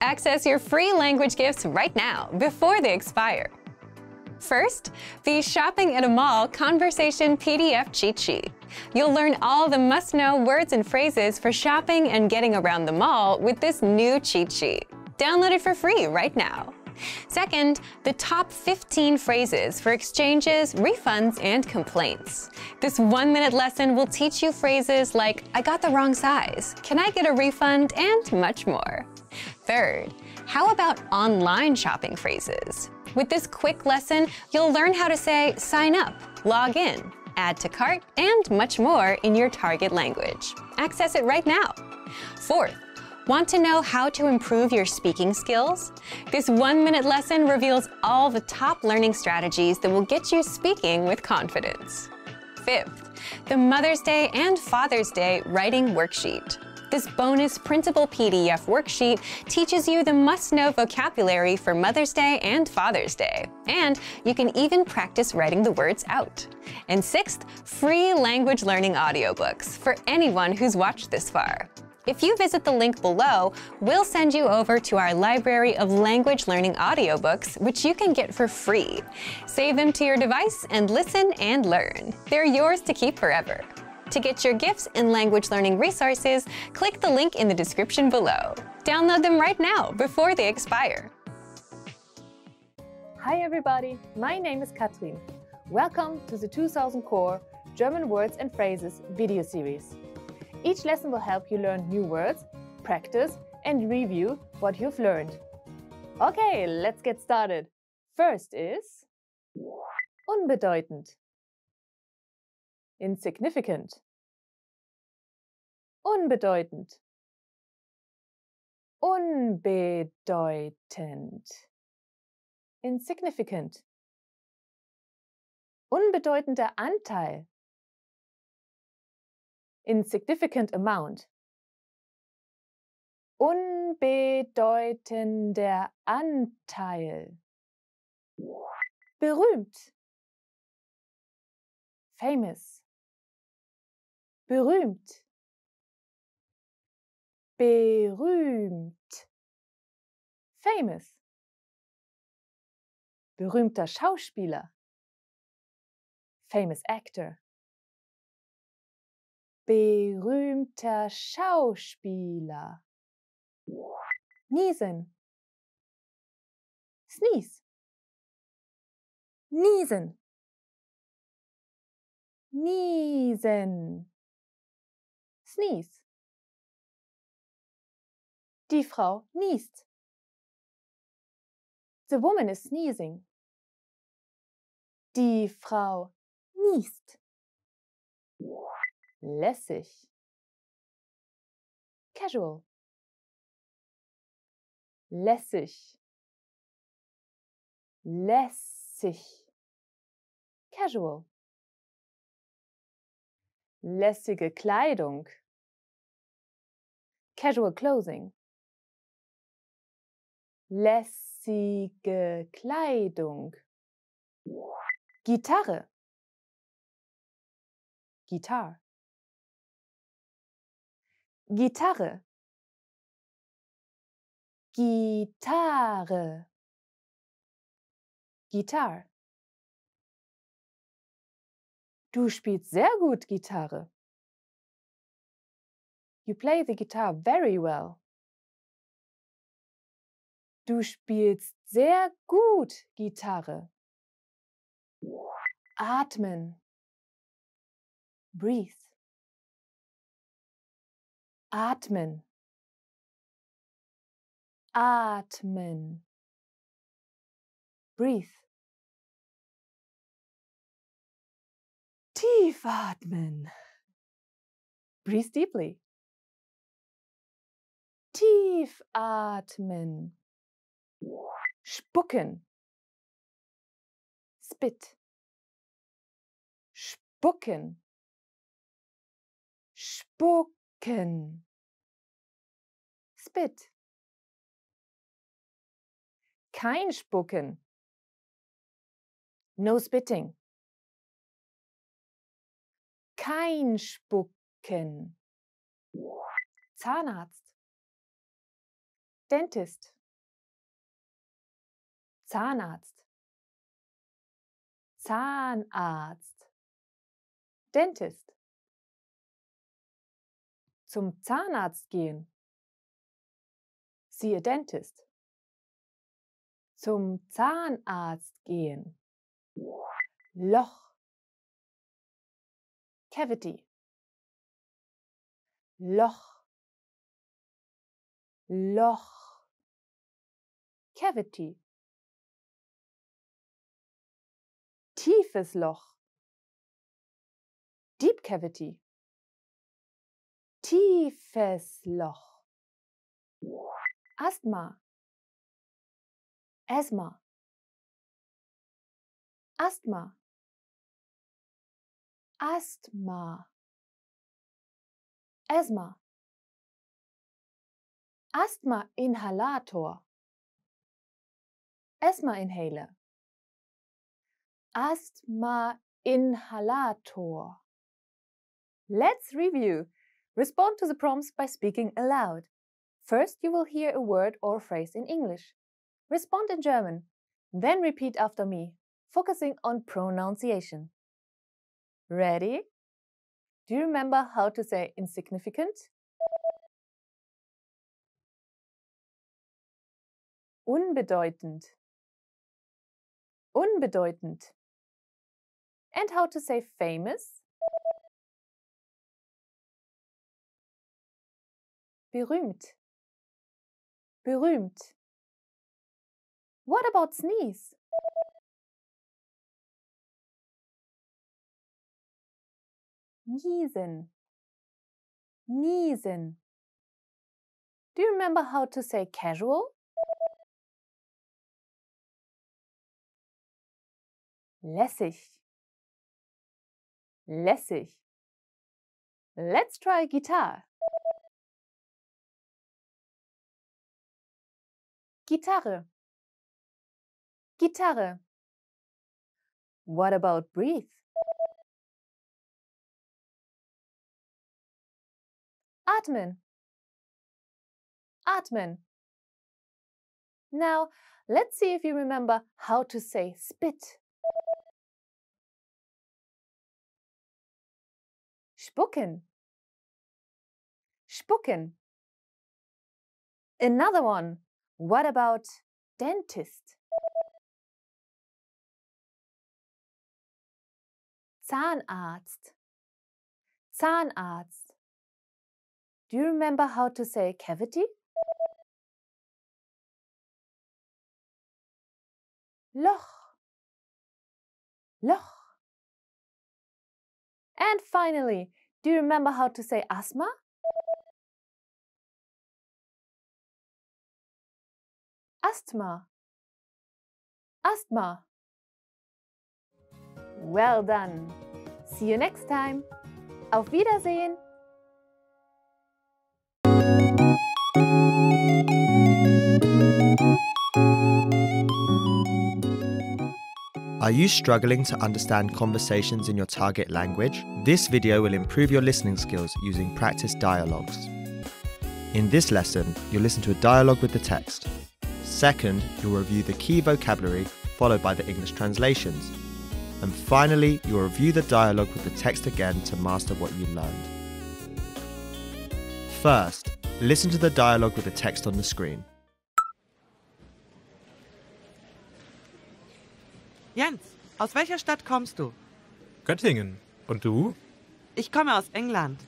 Access your free language gifts right now, before they expire. First, the Shopping at a Mall Conversation PDF Cheat Sheet. You'll learn all the must-know words and phrases for shopping and getting around the mall with this new cheat sheet. Download it for free right now. Second, the top 15 phrases for exchanges, refunds, and complaints. This 1-minute lesson will teach you phrases like, I got the wrong size, can I get a refund, and much more. Third, how about online shopping phrases? With this quick lesson, you'll learn how to say sign up, log in, add to cart, and much more in your target language. Access it right now. Fourth, want to know how to improve your speaking skills? This 1-minute lesson reveals all the top learning strategies that will get you speaking with confidence. Fifth, the Mother's Day and Father's Day Writing Worksheet. This bonus printable PDF worksheet teaches you the must-know vocabulary for Mother's Day and Father's Day. And you can even practice writing the words out. And sixth, free language learning audiobooks for anyone who's watched this far. If you visit the link below, we'll send you over to our library of language learning audiobooks, which you can get for free. Save them to your device and listen and learn. They're yours to keep forever. To get your gifts and language learning resources, click the link in the description below. Download them right now before they expire. Hi everybody, my name is Katrin. Welcome to the 2000 Core German Words and Phrases video series. Each lesson will help you learn new words, practice, and review what you've learned. Okay, let's get started. First is unbedeutend. Insignificant. Unbedeutend. Unbedeutend. Insignificant. Unbedeutender Anteil. Insignificant amount. Unbedeutender Anteil. Berühmt. Famous. Berühmt. Berühmt. Famous. Berühmter Schauspieler. Famous actor. Berühmter Schauspieler. Niesen. Sneeze. Niesen. Niesen. Sneeze. Die Frau niest. The woman is sneezing. Die Frau niest. Lässig. Casual. Lässig. Lässig. Casual. Lässige Kleidung. Casual clothing. Lässige Kleidung. Gitarre. Guitar. Gitarre. Gitarre. Guitar. Du spielst sehr gut Gitarre. You play the guitar very well. Du spielst sehr gut Gitarre. Atmen. Breathe. Atmen. Atmen. Breathe. Tief atmen. Breathe deeply. Tief atmen. Spucken. Spit. Spucken. Spucken. Spit. Kein Spucken. No spitting. Kein Spucken. Zahnarzt. Dentist. Zahnarzt. Zahnarzt. Dentist. Zum Zahnarzt gehen. See a dentist. Zum Zahnarzt gehen. Loch. Cavity. Loch. Loch. Cavity. Tiefes Loch. Deep cavity. Tiefes Loch. Asthma. Asthma. Asthma. Asthma. Asthma. Asthma Inhalator. Asthma Inhaler. Asthma Inhalator. Let's review. Respond to the prompts by speaking aloud. First, you will hear a word or phrase in English. Respond in German. Then repeat after me, focusing on pronunciation. Ready? Do you remember how to say insignificant? Unbedeutend. Unbedeutend. And how to say famous? Berühmt. Berühmt. What about sneeze? Niesen. Niesen. Do you remember how to say casual? Lässig. Lässig. Let's try guitar. Gitarre. Gitarre. What about breathe? Atmen. Atmen. Now, let's see if you remember how to say spit. Spucken. Spucken. Another one. What about dentist? Zahnarzt. Zahnarzt. Do you remember how to say cavity? Loch. Loch. And finally, do you remember how to say asthma? Asthma. Asthma. Well done. See you next time. Auf Wiedersehen. Are you struggling to understand conversations in your target language? This video will improve your listening skills using practice dialogues. In this lesson, you'll listen to a dialogue with the text. Second, you'll review the key vocabulary, followed by the English translations. And finally, you'll review the dialogue with the text again to master what you learned. First, listen to the dialogue with the text on the screen. Jens, aus welcher Stadt kommst du? Göttingen. Und du? Ich komme aus England.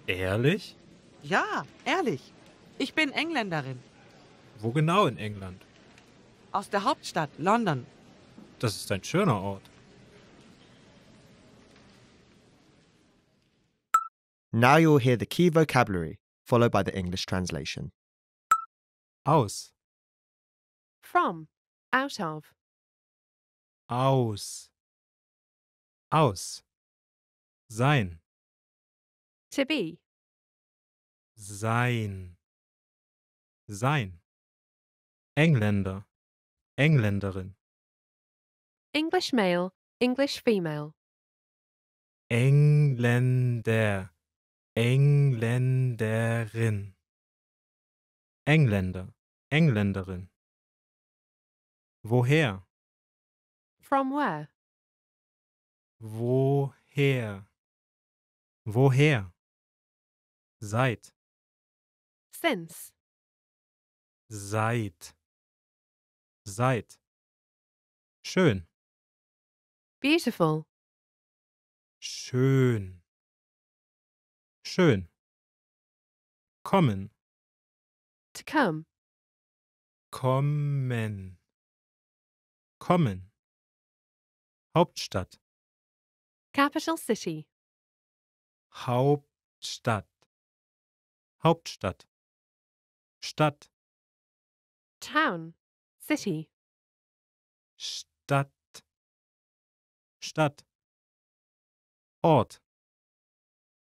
Ehrlich? Ja, ehrlich. Ich bin Engländerin. Wo genau in England? Aus der Hauptstadt, London. Das ist ein schöner Ort. Now you'll hear the key vocabulary, followed by the English translation. Aus. From, out of. Aus. Aus. Sein. To be. Sein. Sein. Engländer. Engländerin. English male, English female. Engländer. Engländerin. Engländer. Engländerin. Woher? From where? Woher? Woher? Seit. Since. Seit. Seit. Schön. Beautiful. Schön. Schön. Kommen. To come. Kommen. Kommen. Hauptstadt. Capital city. Hauptstadt. Hauptstadt. Stadt. Town. City. Stadt. Stadt. Ort.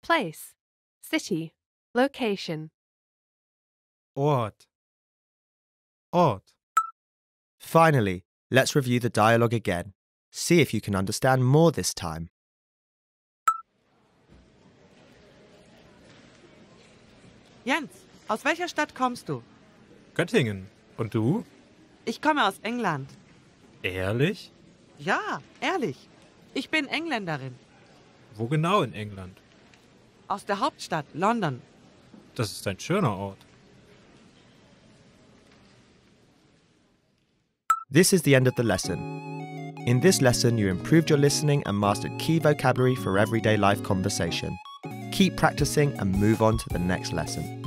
Place. City. Location. Ort. Ort. Finally, let's review the dialogue again. See if you can understand more this time. Jens, aus welcher Stadt kommst du? Göttingen. Und du? Ich komme aus England. Ehrlich? Ja, ehrlich. Ich bin Engländerin. Wo genau in England? Aus der Hauptstadt, London. Das ist ein schöner Ort. This is the end of the lesson. In this lesson, you improved your listening and mastered key vocabulary for everyday life conversation. Keep practicing and move on to the next lesson.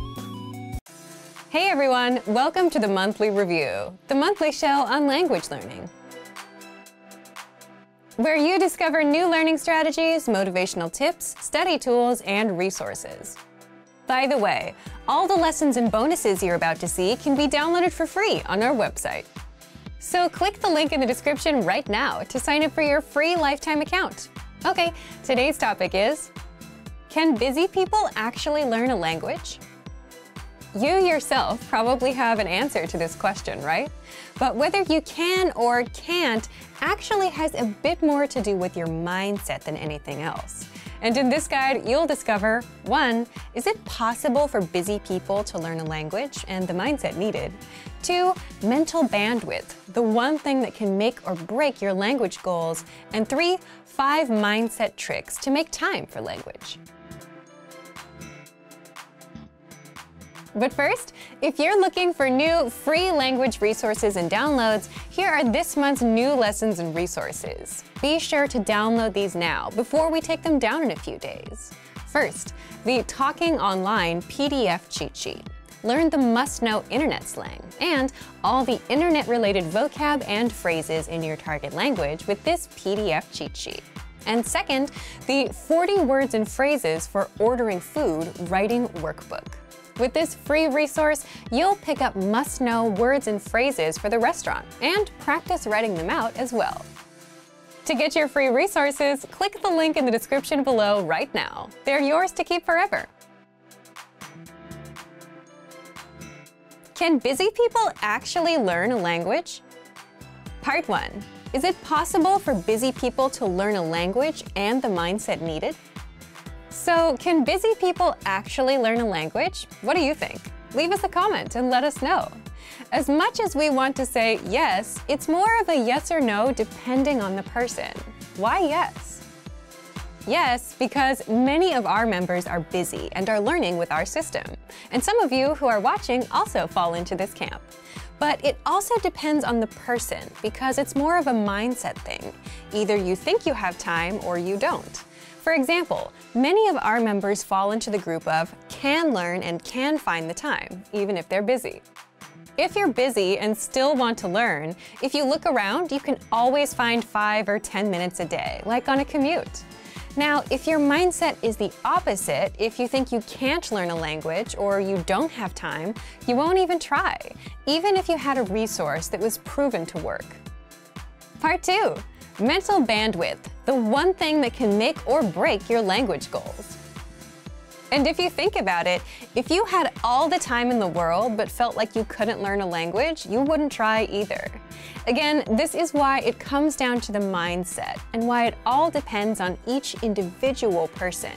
Hey everyone, welcome to the Monthly Review, the monthly show on language learning, where you discover new learning strategies, motivational tips, study tools, and resources. By the way, all the lessons and bonuses you're about to see can be downloaded for free on our website. So click the link in the description right now to sign up for your free lifetime account. Okay, today's topic is, can busy people actually learn a language? You yourself probably have an answer to this question, right? But whether you can or can't actually has a bit more to do with your mindset than anything else. And in this guide, you'll discover, 1, is it possible for busy people to learn a language and the mindset needed? 2, mental bandwidth, the one thing that can make or break your language goals. And 3, 5 mindset tricks to make time for language. But first, if you're looking for new free language resources and downloads, here are this month's new lessons and resources. Be sure to download these now before we take them down in a few days. First, the Talking Online PDF cheat sheet. Learn the must-know internet slang and all the internet-related vocab and phrases in your target language with this PDF cheat sheet. And second, the 40 words and phrases for ordering food writing workbook. With this free resource, you'll pick up must-know words and phrases for the restaurant and practice writing them out as well. To get your free resources, click the link in the description below right now. They're yours to keep forever. Can busy people actually learn a language? Part 1. Is it possible for busy people to learn a language and the mindset needed? So, can busy people actually learn a language? What do you think? Leave us a comment and let us know. As much as we want to say yes, it's more of a yes or no depending on the person. Why yes? Yes, because many of our members are busy and are learning with our system. And some of you who are watching also fall into this camp. But it also depends on the person because it's more of a mindset thing. Either you think you have time or you don't. For example, many of our members fall into the group of can learn and can find the time, even if they're busy. If you're busy and still want to learn, if you look around, you can always find 5 or 10 minutes a day, like on a commute. Now, if your mindset is the opposite, if you think you can't learn a language or you don't have time, you won't even try, even if you had a resource that was proven to work. Part 2. Mental bandwidth, the one thing that can make or break your language goals. And if you think about it, if you had all the time in the world but felt like you couldn't learn a language, you wouldn't try either. Again, this is why it comes down to the mindset and why it all depends on each individual person.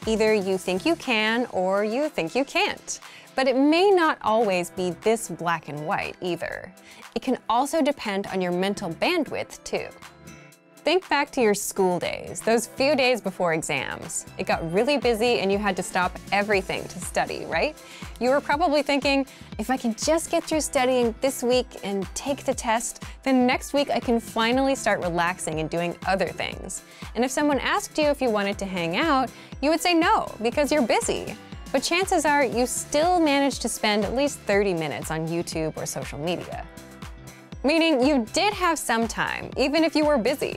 Either you think you can or you think you can't. But it may not always be this black and white either. It can also depend on your mental bandwidth too. Think back to your school days, those few days before exams. It got really busy and you had to stop everything to study, right? You were probably thinking, if I can just get through studying this week and take the test, then next week I can finally start relaxing and doing other things. And if someone asked you if you wanted to hang out, you would say no, because you're busy. But chances are you still managed to spend at least 30 minutes on YouTube or social media. Meaning you did have some time, even if you were busy.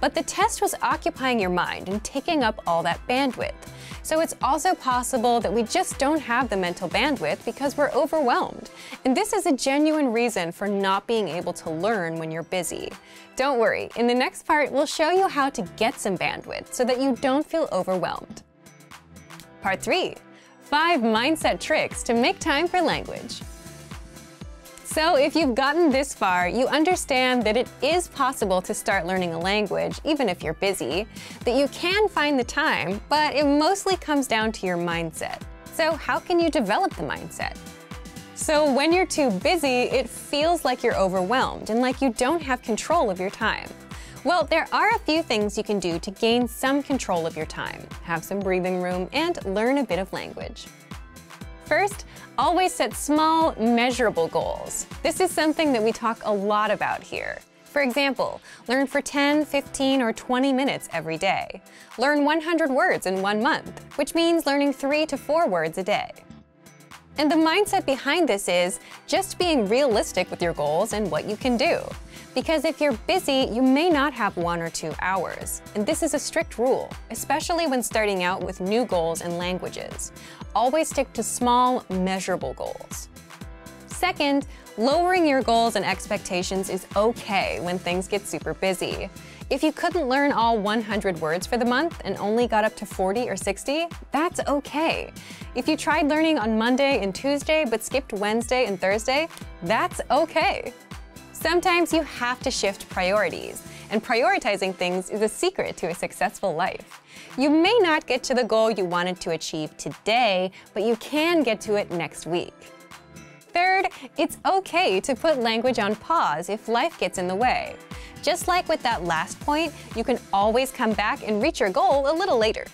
But the test was occupying your mind and taking up all that bandwidth. So it's also possible that we just don't have the mental bandwidth because we're overwhelmed. And this is a genuine reason for not being able to learn when you're busy. Don't worry, in the next part, we'll show you how to get some bandwidth so that you don't feel overwhelmed. Part 3. 5 mindset tricks to make time for language. So if you've gotten this far, you understand that it is possible to start learning a language, even if you're busy, that you can find the time, but it mostly comes down to your mindset. So how can you develop the mindset? So when you're too busy, it feels like you're overwhelmed and like you don't have control of your time. Well, there are a few things you can do to gain some control of your time, have some breathing room, and learn a bit of language. First, always set small, measurable goals. This is something that we talk a lot about here. For example, learn for 10, 15, or 20 minutes every day. Learn 100 words in 1 month, which means learning 3 to 4 words a day. And the mindset behind this is just being realistic with your goals and what you can do. Because if you're busy, you may not have 1 or 2 hours. And this is a strict rule, especially when starting out with new goals and languages. Always stick to small, measurable goals. Second, lowering your goals and expectations is okay when things get super busy. If you couldn't learn all 100 words for the month and only got up to 40 or 60, that's okay. If you tried learning on Monday and Tuesday but skipped Wednesday and Thursday, that's okay. Sometimes you have to shift priorities, and prioritizing things is a secret to a successful life. You may not get to the goal you wanted to achieve today, but you can get to it next week. Third, it's okay to put language on pause if life gets in the way. Just like with that last point, you can always come back and reach your goal a little later.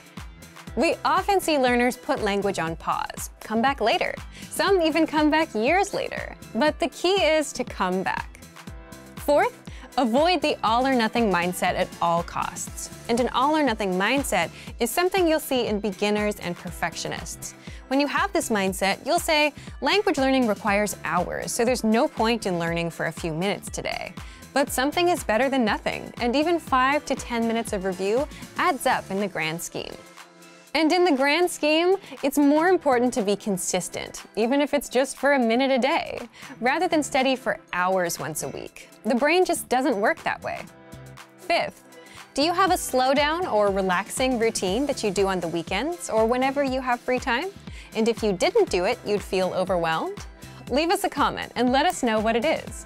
We often see learners put language on pause, come back later. Some even come back years later. But the key is to come back. Fourth, avoid the all-or-nothing mindset at all costs. And an all-or-nothing mindset is something you'll see in beginners and perfectionists. When you have this mindset, you'll say, language learning requires hours, so there's no point in learning for a few minutes today. But something is better than nothing, and even 5 to 10 minutes of review adds up in the grand scheme. And in the grand scheme, it's more important to be consistent, even if it's just for a minute a day, rather than study for hours once a week. The brain just doesn't work that way. Fifth, do you have a slowdown or relaxing routine that you do on the weekends or whenever you have free time? And if you didn't do it, you'd feel overwhelmed? Leave us a comment and let us know what it is.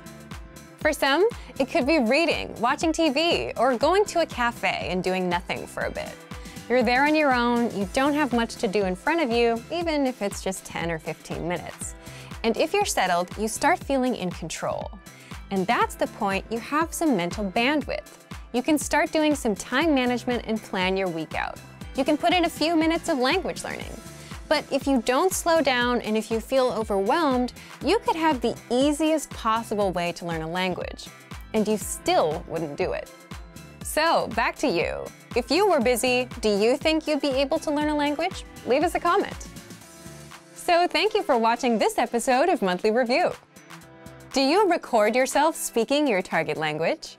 For some, it could be reading, watching TV, or going to a cafe and doing nothing for a bit. You're there on your own, you don't have much to do in front of you, even if it's just 10 or 15 minutes. And if you're settled, you start feeling in control. And that's the point you have some mental bandwidth. You can start doing some time management and plan your week out. You can put in a few minutes of language learning. But if you don't slow down and if you feel overwhelmed, you could have the easiest possible way to learn a language, and you still wouldn't do it. So, back to you. If you were busy, do you think you'd be able to learn a language? Leave us a comment. So, thank you for watching this episode of Monthly Review. Do you record yourself speaking your target language?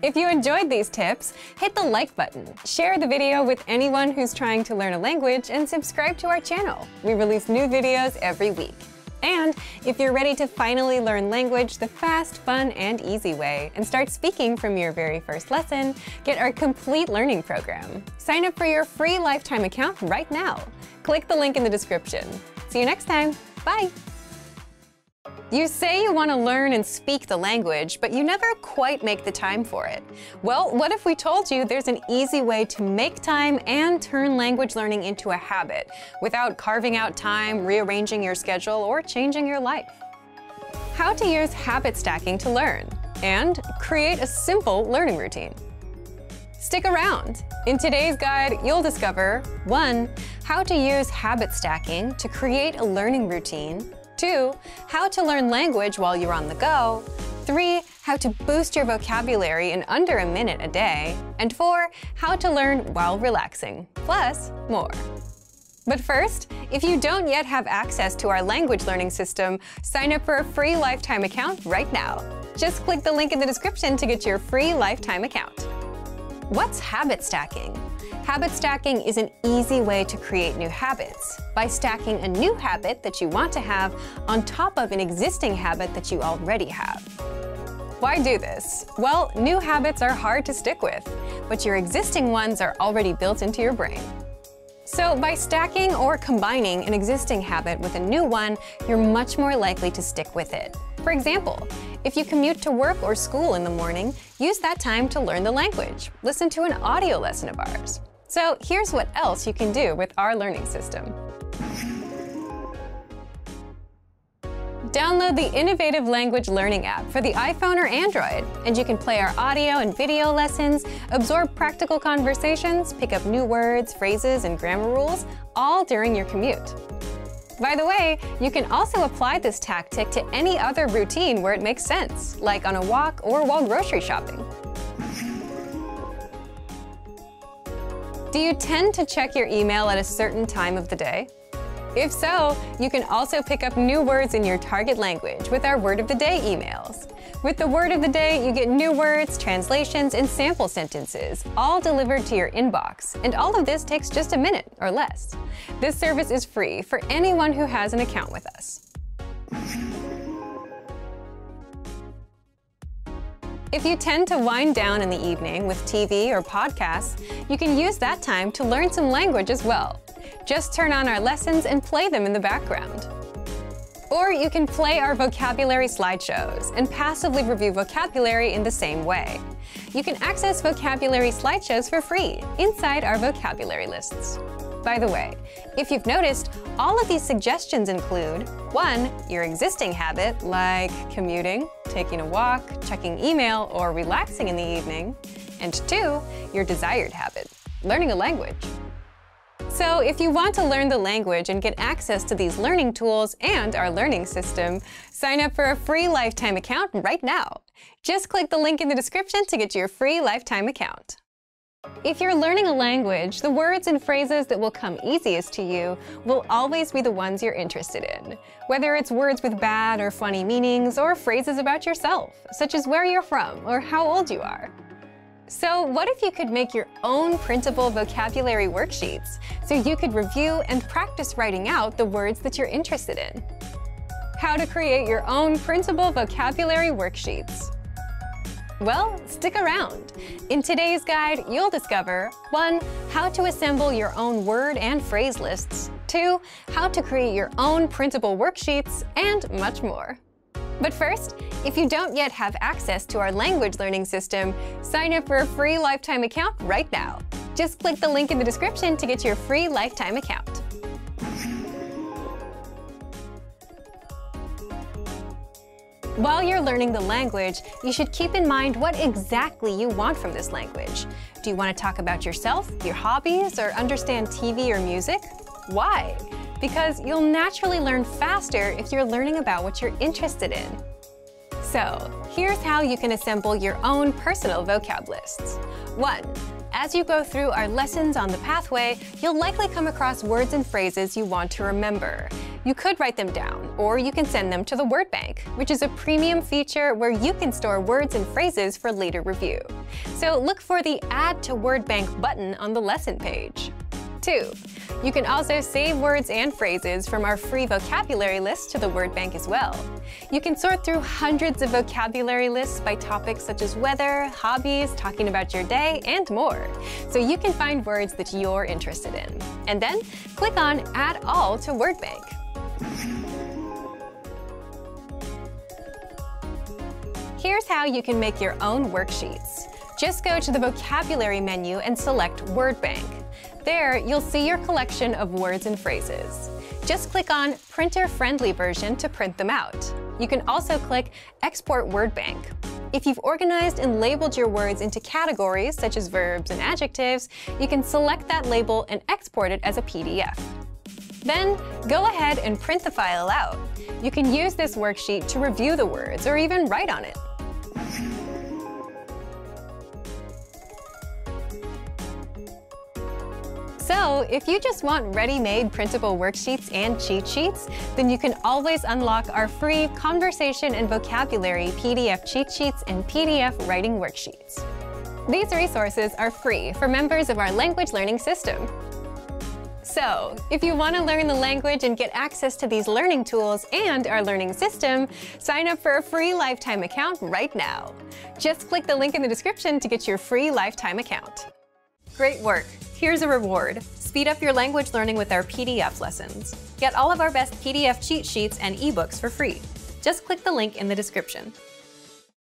If you enjoyed these tips, hit the like button, share the video with anyone who's trying to learn a language, and subscribe to our channel. We release new videos every week. And if you're ready to finally learn language the fast, fun, and easy way, and start speaking from your very first lesson, get our complete learning program. Sign up for your free lifetime account right now. Click the link in the description. See you next time. Bye! You say you want to learn and speak the language, but you never quite make the time for it. Well, what if we told you there's an easy way to make time and turn language learning into a habit without carving out time, rearranging your schedule, or changing your life? How to use habit stacking to learn and create a simple learning routine. Stick around. In today's guide, you'll discover 1. How to use habit stacking to create a learning routine. 2. How to learn language while you're on the go. 3. How to boost your vocabulary in under a minute a day. And 4. How to learn while relaxing, plus more. But first, if you don't yet have access to our language learning system, sign up for a free lifetime account right now. Just click the link in the description to get your free lifetime account. What's habit stacking? Habit stacking is an easy way to create new habits by stacking a new habit that you want to have on top of an existing habit that you already have. Why do this? Well, new habits are hard to stick with, but your existing ones are already built into your brain. So by stacking or combining an existing habit with a new one, you're much more likely to stick with it. For example, if you commute to work or school in the morning, use that time to learn the language. Listen to an audio lesson of ours. So here's what else you can do with our learning system. Download the innovative language learning app for the iPhone or Android, and you can play our audio and video lessons, absorb practical conversations, pick up new words, phrases, and grammar rules, all during your commute. By the way, you can also apply this tactic to any other routine where it makes sense, like on a walk or while grocery shopping. Do you tend to check your email at a certain time of the day? If so, you can also pick up new words in your target language with our Word of the Day emails. With the Word of the Day, you get new words, translations, and sample sentences, all delivered to your inbox, and all of this takes just a minute or less. This service is free for anyone who has an account with us. If you tend to wind down in the evening with TV or podcasts, you can use that time to learn some language as well. Just turn on our lessons and play them in the background. Or you can play our vocabulary slideshows and passively review vocabulary in the same way. You can access vocabulary slideshows for free inside our vocabulary lists. By the way, if you've noticed, all of these suggestions include 1. Your existing habit, like commuting, taking a walk, checking email, or relaxing in the evening, and 2. Your desired habit, learning a language. So if you want to learn the language and get access to these learning tools and our learning system, sign up for a free lifetime account right now. Just click the link in the description to get your free lifetime account. If you're learning a language, the words and phrases that will come easiest to you will always be the ones you're interested in, whether it's words with bad or funny meanings or phrases about yourself, such as where you're from or how old you are. So what if you could make your own printable vocabulary worksheets so you could review and practice writing out the words that you're interested in? How to create your own printable vocabulary worksheets. Well, stick around. In today's guide, you'll discover 1. How to assemble your own word and phrase lists. 2. How to create your own printable worksheets, and much more. But first, if you don't yet have access to our language learning system, sign up for a free lifetime account right now. Just click the link in the description to get your free lifetime account. While you're learning the language, you should keep in mind what exactly you want from this language. Do you want to talk about yourself, your hobbies, or understand TV or music? Why? Because you'll naturally learn faster if you're learning about what you're interested in. So, here's how you can assemble your own personal vocab lists. 1. As you go through our lessons on the pathway, you'll likely come across words and phrases you want to remember. You could write them down, or you can send them to the word bank, which is a premium feature where you can store words and phrases for later review. So look for the Add to Word Bank button on the lesson page. 2. You can also save words and phrases from our free vocabulary list to the word bank as well. You can sort through hundreds of vocabulary lists by topics such as weather, hobbies, talking about your day, and more, so you can find words that you're interested in. And then click on Add All to Word Bank. Here's how you can make your own worksheets. Just go to the vocabulary menu and select Word Bank. There, you'll see your collection of words and phrases. Just click on Printer-Friendly version to print them out. You can also click Export Word Bank. If you've organized and labeled your words into categories such as verbs and adjectives, you can select that label and export it as a PDF. Then, go ahead and print the file out. You can use this worksheet to review the words or even write on it. So, if you just want ready-made printable worksheets and cheat sheets, then you can always unlock our free Conversation and Vocabulary PDF cheat sheets and PDF writing worksheets. These resources are free for members of our language learning system. So, if you want to learn the language and get access to these learning tools and our learning system, sign up for a free lifetime account right now. Just click the link in the description to get your free lifetime account. Great work! Here's a reward. Speed up your language learning with our PDF lessons. Get all of our best PDF cheat sheets and ebooks for free. Just click the link in the description.